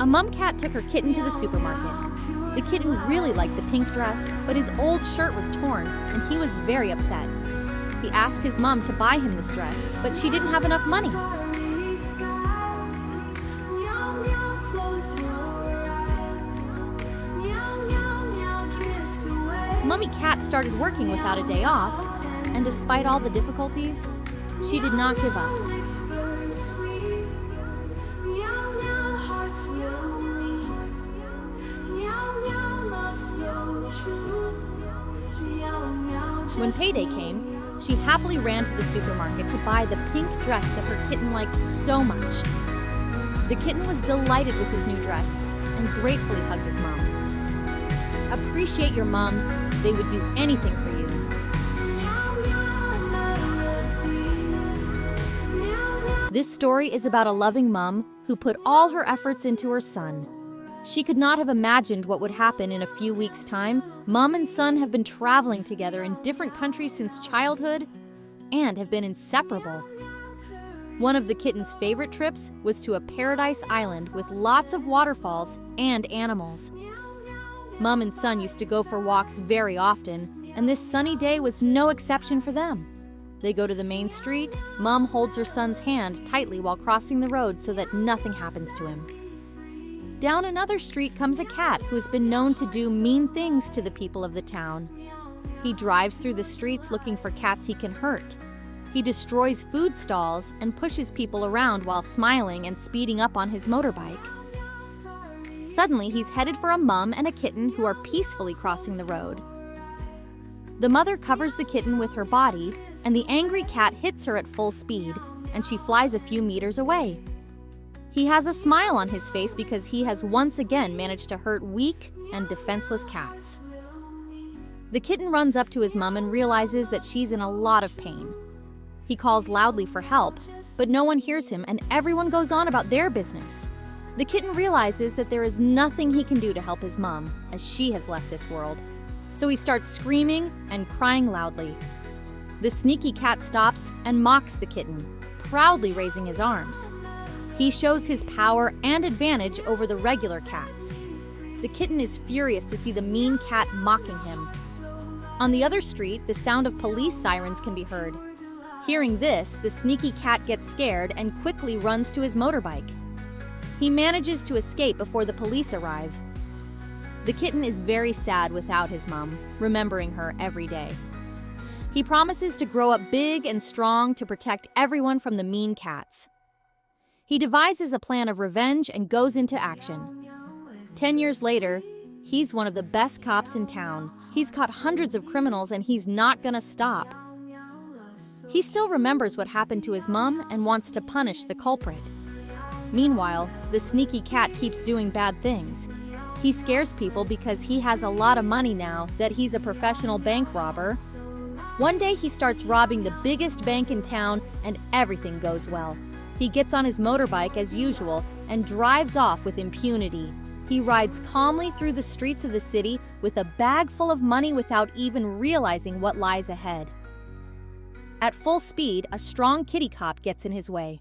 A mom cat took her kitten to the supermarket. The kitten really liked the pink dress, but his old shirt was torn, and he was very upset. He asked his mom to buy him this dress, but she didn't have enough money. Mummy Cat started working without a day off, and despite all the difficulties, she did not give up. When payday came, she happily ran to the supermarket to buy the pink dress that her kitten liked so much. The kitten was delighted with his new dress and gratefully hugged his mom. Appreciate your moms. They would do anything for you. This story is about a loving mom who put all her efforts into her son. She could not have imagined what would happen in a few weeks' time. Mom and son have been traveling together in different countries since childhood and have been inseparable. One of the kitten's favorite trips was to a paradise island with lots of waterfalls and animals. Mom and son used to go for walks very often, and this sunny day was no exception for them. They go to the main street. Mom holds her son's hand tightly while crossing the road so that nothing happens to him. Down another street comes a cat who has been known to do mean things to the people of the town. He drives through the streets looking for cats he can hurt. He destroys food stalls and pushes people around while smiling and speeding up on his motorbike. Suddenly, he's headed for a mom and a kitten who are peacefully crossing the road. The mother covers the kitten with her body, and the angry cat hits her at full speed, and she flies a few meters away. He has a smile on his face because he has once again managed to hurt weak and defenseless cats. The kitten runs up to his mom and realizes that she's in a lot of pain. He calls loudly for help, but no one hears him and everyone goes on about their business. The kitten realizes that there is nothing he can do to help his mom, as she has left this world. So he starts screaming and crying loudly. The sneaky cat stops and mocks the kitten, proudly raising his arms. He shows his power and advantage over the regular cats. The kitten is furious to see the mean cat mocking him. On the other street, the sound of police sirens can be heard. Hearing this, the sneaky cat gets scared and quickly runs to his motorbike. He manages to escape before the police arrive. The kitten is very sad without his mom, remembering her every day. He promises to grow up big and strong to protect everyone from the mean cats. He devises a plan of revenge and goes into action. 10 years later, he's one of the best cops in town. He's caught hundreds of criminals and he's not gonna stop. He still remembers what happened to his mom and wants to punish the culprit. Meanwhile, the sneaky cat keeps doing bad things. He scares people because he has a lot of money now that he's a professional bank robber. One day he starts robbing the biggest bank in town and everything goes well. He gets on his motorbike as usual and drives off with impunity. He rides calmly through the streets of the city with a bag full of money without even realizing what lies ahead. At full speed, a strong kitty cop gets in his way.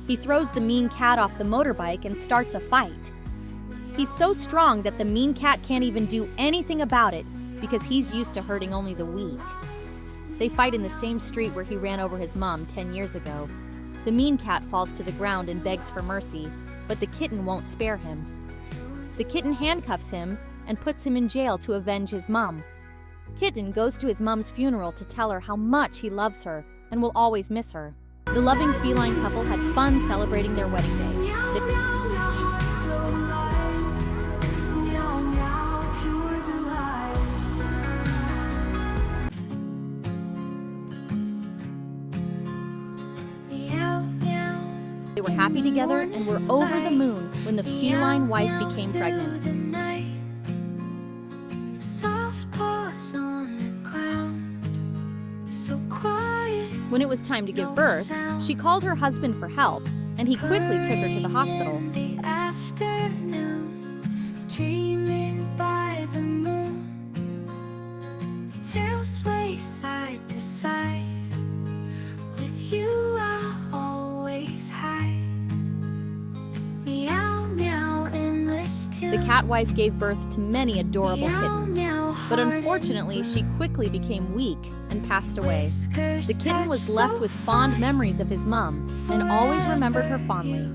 He throws the mean cat off the motorbike and starts a fight. He's so strong that the mean cat can't even do anything about it because he's used to hurting only the weak. They fight in the same street where he ran over his mom 10 years ago. The mean cat falls to the ground and begs for mercy, but the kitten won't spare him. The kitten handcuffs him and puts him in jail to avenge his mom. Kitten goes to his mom's funeral to tell her how much he loves her and will always miss her. The loving feline couple had fun celebrating their wedding day. They were happy together and were over the moon when the feline wife became pregnant. When it was time to give birth, she called her husband for help, and he quickly took her to the hospital. With you, I'll always hide. Meow, meow. The cat wife gave birth to many adorable kittens, but unfortunately, she quickly became weak and passed away. The kitten was left with fond memories of his mom and always remembered her fondly.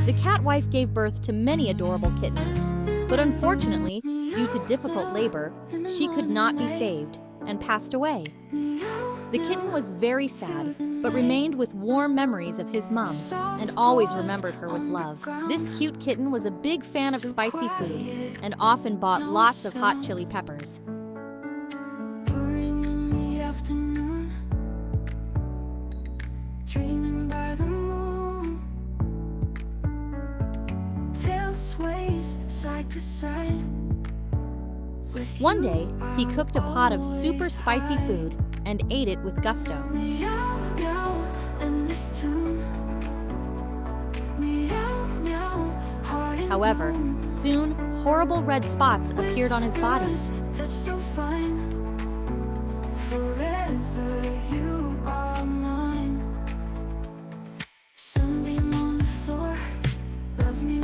The cat wife gave birth to many adorable kittens, but unfortunately, due to difficult labor, she could not be saved and passed away. The kitten was very sad, but remained with warm memories of his mom and always remembered her with love. This cute kitten was a big fan of spicy food and often bought lots of hot chili peppers. Dreaming by the moon, tail sways side to side. One day, he cooked a pot of super spicy food and ate it with gusto. However, soon, horrible red spots appeared on his body.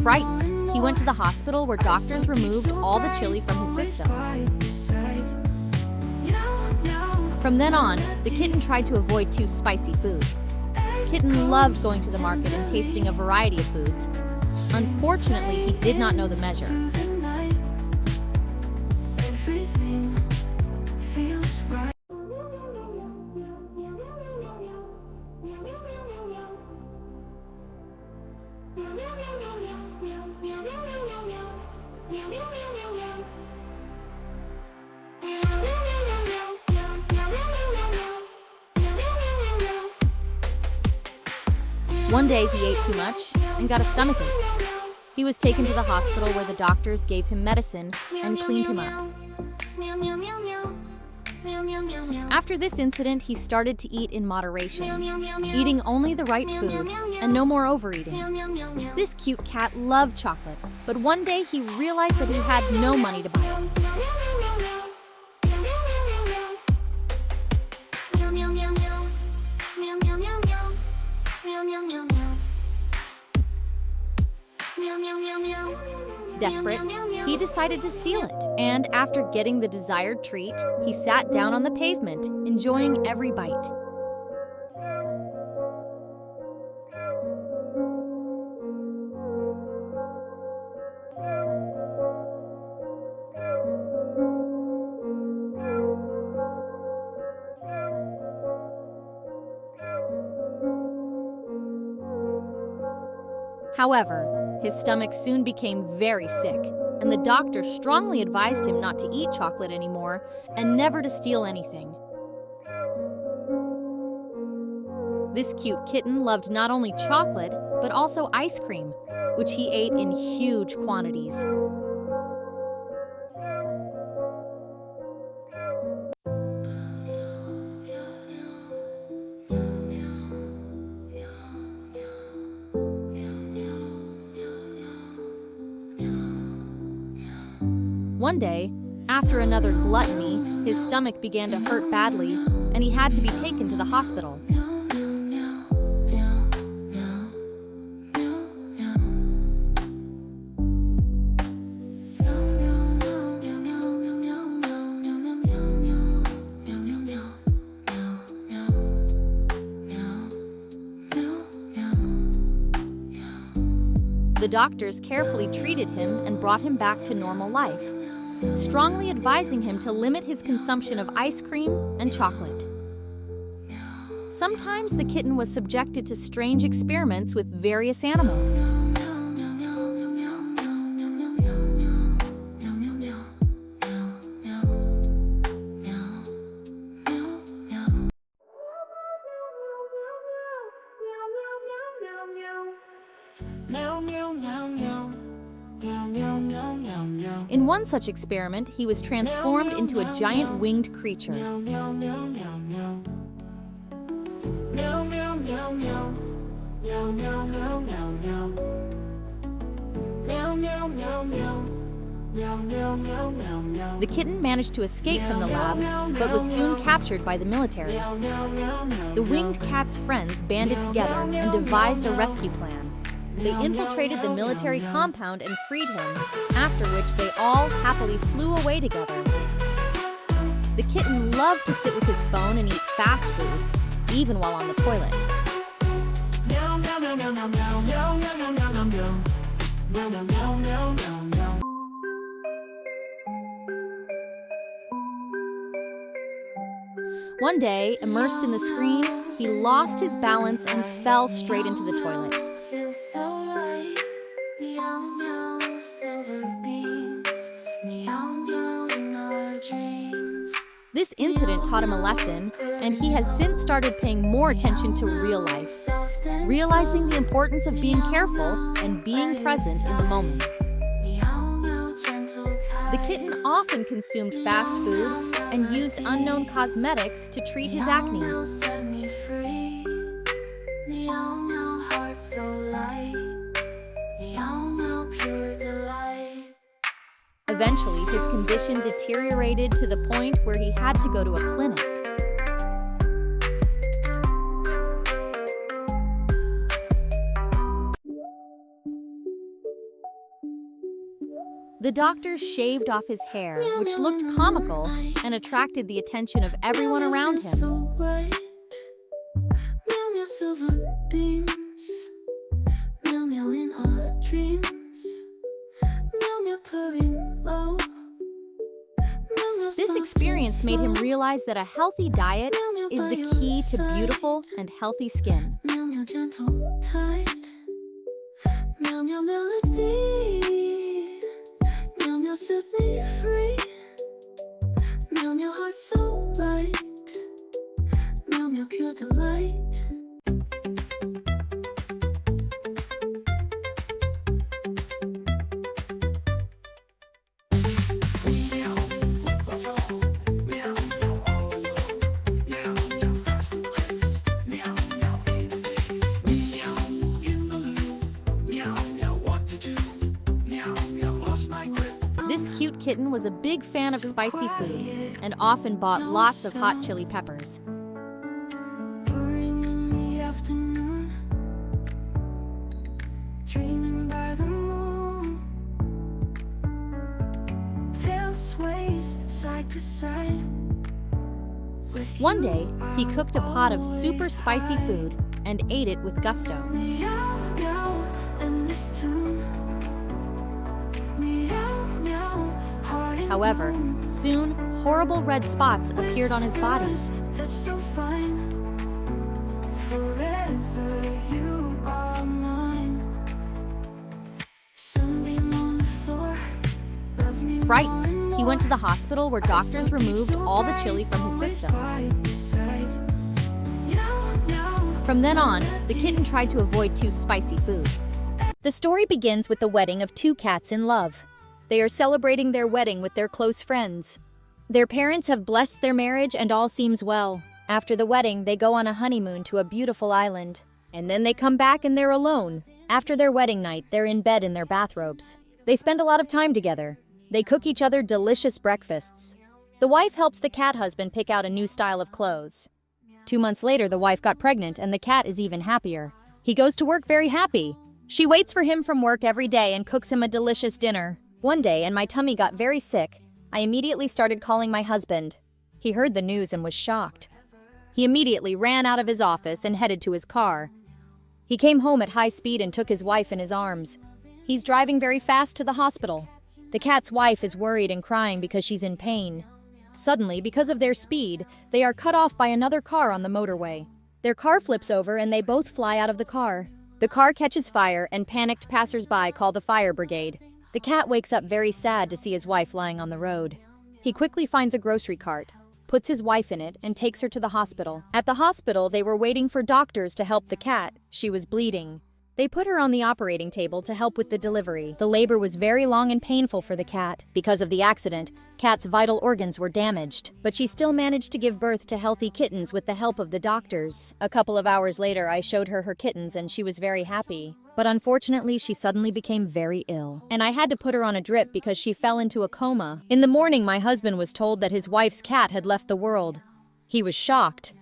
Frightened, he went to the hospital where doctors removed all the chili from his system. From then on, the kitten tried to avoid too spicy food. Kitten loved going to the market and tasting a variety of foods. Unfortunately, he did not know the measure. One day he ate too much and got a stomachache. He was taken to the hospital where the doctors gave him medicine and cleaned him up. After this incident, he started to eat in moderation, eating only the right food and no more overeating. This cute cat loved chocolate, but one day he realized that he had no money to buy it. Desperate, he decided to steal it, and after getting the desired treat, he sat down on the pavement, enjoying every bite. However, his stomach soon became very sick, and the doctor strongly advised him not to eat chocolate anymore and never to steal anything. This cute kitten loved not only chocolate, but also ice cream, which he ate in huge quantities. One day, after another gluttony, his stomach began to hurt badly, and he had to be taken to the hospital. The doctors carefully treated him and brought him back to normal life, strongly advising him to limit his consumption of ice cream and chocolate. Sometimes the kitten was subjected to strange experiments with various animals. In one such experiment, he was transformed into a giant winged creature. The kitten managed to escape from the lab, but was soon captured by the military. The winged cat's friends banded together and devised a rescue plan. They infiltrated the military compound and freed him, after which they all happily flew away together. The kitten loved to sit with his phone and eat fast food, even while on the toilet. One day, immersed in the screen, he lost his balance and fell straight into the toilet. Feels so right. Meow meow, silver beams. Meow meow in our dreams. This incident taught him a lesson, and he has since started paying more attention to real life, realizing the importance of being careful and being present in the moment. The kitten often consumed fast food and used unknown cosmetics to treat his acne. Set me free. Meow meow, heart so light. Meow meow, pure delight. Eventually, his condition deteriorated to the point where he had to go to a clinic. The doctors shaved off his hair, which looked comical and attracted the attention of everyone around him. So bright. Meow meow, silver beams. Meow meow in our dreams. Meow meow, purring low. Meow meow, This soft experience and made him slow. realize that a healthy diet is the key to beautiful and healthy skin. Meow meow, gentle tide. Meow meow, melody. Meow meow, set me free. Meow meow, heart so light. Meow meow, pure delight. This cute kitten was a big fan of spicy food and often bought lots of hot chili peppers. Purring in the afternoon, dreaming by the moon. Tail sways side to side. With One you, day, he I'll cooked a pot of super always spicy hide. food and ate it with gusto. Meow meow, and this tune. Meow meow, heart and However, moon. soon, horrible red spots appeared on his body. Whispers, touch so fine. Forever you are mine. Sunbeam on the floor. Love me Frightened, more and he went to more. the hospital where I doctors so deep, removed so all the bright, chili from his always system. by your side. Meow, meow, From then on, the kitten tried to avoid too spicy food. The story begins with the wedding of two cats in love. They are celebrating their wedding with their close friends. Their parents have blessed their marriage and all seems well. After the wedding, they go on a honeymoon to a beautiful island. And then they come back and they're alone. After their wedding night, they're in bed in their bathrobes. They spend a lot of time together. They cook each other delicious breakfasts. The wife helps the cat husband pick out a new style of clothes. 2 months later, the wife got pregnant and the cat is even happier. He goes to work very happy. She waits for him from work every day and cooks him a delicious dinner. One day, and my tummy got very sick, I immediately started calling my husband. He heard the news and was shocked. He immediately ran out of his office and headed to his car. He came home at high speed and took his wife in his arms. He's driving very fast to the hospital. The cat's wife is worried and crying because she's in pain. Suddenly, because of their speed, they are cut off by another car on the motorway. Their car flips over and they both fly out of the car. The car catches fire and panicked passers-by call the fire brigade. The cat wakes up very sad to see his wife lying on the road. He quickly finds a grocery cart, puts his wife in it, and takes her to the hospital. At the hospital, they were waiting for doctors to help the cat. She was bleeding. They put her on the operating table to help with the delivery. The labor was very long and painful for the cat. Because of the accident, Cat's vital organs were damaged, but she still managed to give birth to healthy kittens with the help of the doctors. A couple of hours later, I showed her kittens and she was very happy. But unfortunately, she suddenly became very ill, and I had to put her on a drip because she fell into a coma. In the morning, my husband was told that his wife's cat had left the world. He was shocked.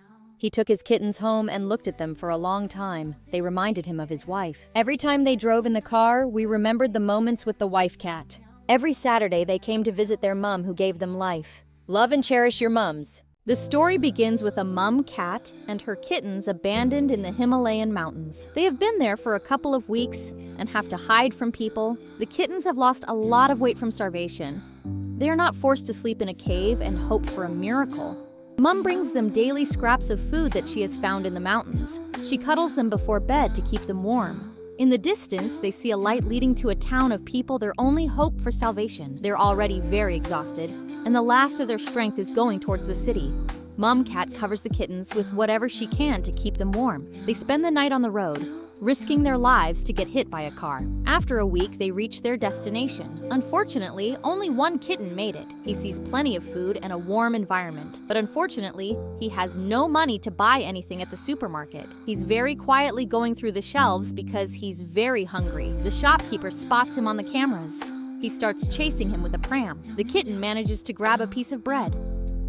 He took his kittens home and looked at them for a long time. They reminded him of his wife. Every time they drove in the car, we remembered the moments with the wife cat. Every Saturday, they came to visit their mom who gave them life. Love and cherish your mums. The story begins with a mum cat and her kittens abandoned in the Himalayan mountains. They have been there for a couple of weeks and have to hide from people. The kittens have lost a lot of weight from starvation. They are not forced to sleep in a cave and hope for a miracle. Mum brings them daily scraps of food that she has found in the mountains. She cuddles them before bed to keep them warm. In the distance, they see a light leading to a town of people, their only hope for salvation. They're already very exhausted, and the last of their strength is going towards the city. Mum cat covers the kittens with whatever she can to keep them warm. They spend the night on the road, risking their lives to get hit by a car. After a week, they reach their destination. Unfortunately, only one kitten made it. He sees plenty of food and a warm environment, but unfortunately, he has no money to buy anything at the supermarket. He's very quietly going through the shelves because he's very hungry. The shopkeeper spots him on the cameras. He starts chasing him with a pram. The kitten manages to grab a piece of bread.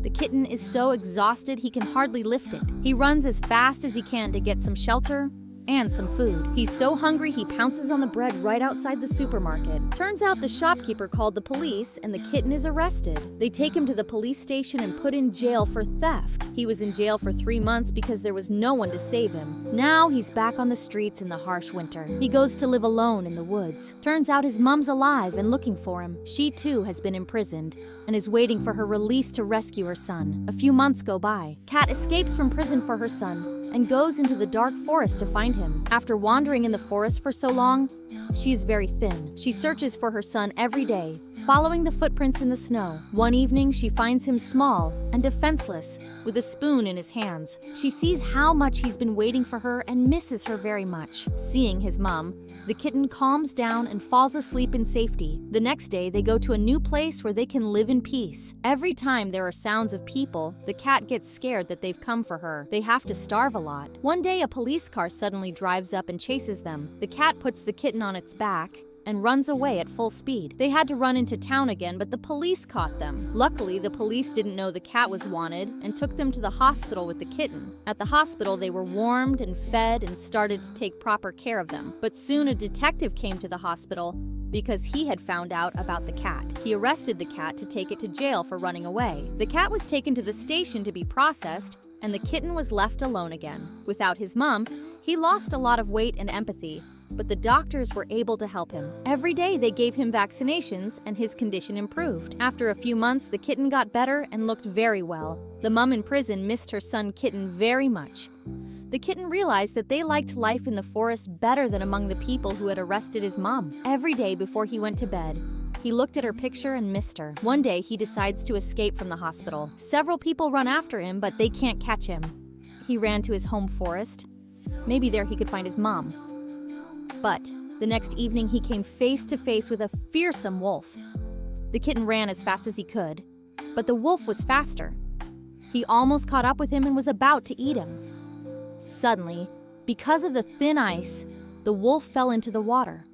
The kitten is so exhausted he can hardly lift it. He runs as fast as he can to get some shelter and some food. He's so hungry he pounces on the bread right outside the supermarket. Turns out the shopkeeper called the police and the kitten is arrested. They take him to the police station and put in jail for theft. He was in jail for 3 months because there was no one to save him. Now he's back on the streets in the harsh winter. He goes to live alone in the woods. Turns out his mom's alive and looking for him. She too has been imprisoned and is waiting for her release to rescue her son. A few months go by. Kat escapes from prison for her son and goes into the dark forest to find him. After wandering in the forest for so long, she is very thin. She searches for her son every day, following the footprints in the snow. One evening, she finds him small and defenseless, with a spoon in his hands. She sees how much he's been waiting for her and misses her very much. Seeing his mom, the kitten calms down and falls asleep in safety. The next day, they go to a new place where they can live in peace. Every time there are sounds of people, the cat gets scared that they've come for her. They have to starve a lot. One day, a police car suddenly drives up and chases them. The cat puts the kitten on its back and runs away at full speed. They had to run into town again, but the police caught them. Luckily, the police didn't know the cat was wanted and took them to the hospital with the kitten. At the hospital, they were warmed and fed and started to take proper care of them. But soon a detective came to the hospital because he had found out about the cat. He arrested the cat to take it to jail for running away. The cat was taken to the station to be processed, and the kitten was left alone again. Without his mom, he lost a lot of weight and empathy, but the doctors were able to help him. Every day they gave him vaccinations and his condition improved. After a few months, the kitten got better and looked very well. The mom in prison missed her son Kitten very much. The kitten realized that they liked life in the forest better than among the people who had arrested his mom. Every day before he went to bed, he looked at her picture and missed her. One day, he decides to escape from the hospital. Several people run after him, but they can't catch him. He ran to his home forest. Maybe there he could find his mom. But the next evening, he came face to face with a fearsome wolf. The kitten ran as fast as he could, but the wolf was faster. He almost caught up with him and was about to eat him. Suddenly, because of the thin ice, the wolf fell into the water.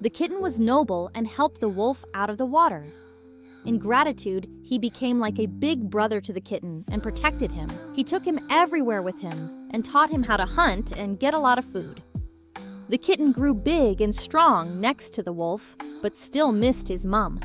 The kitten was noble and helped the wolf out of the water. In gratitude, he became like a big brother to the kitten and protected him. He took him everywhere with him and taught him how to hunt and get a lot of food. The kitten grew big and strong next to the wolf, but still missed his mom.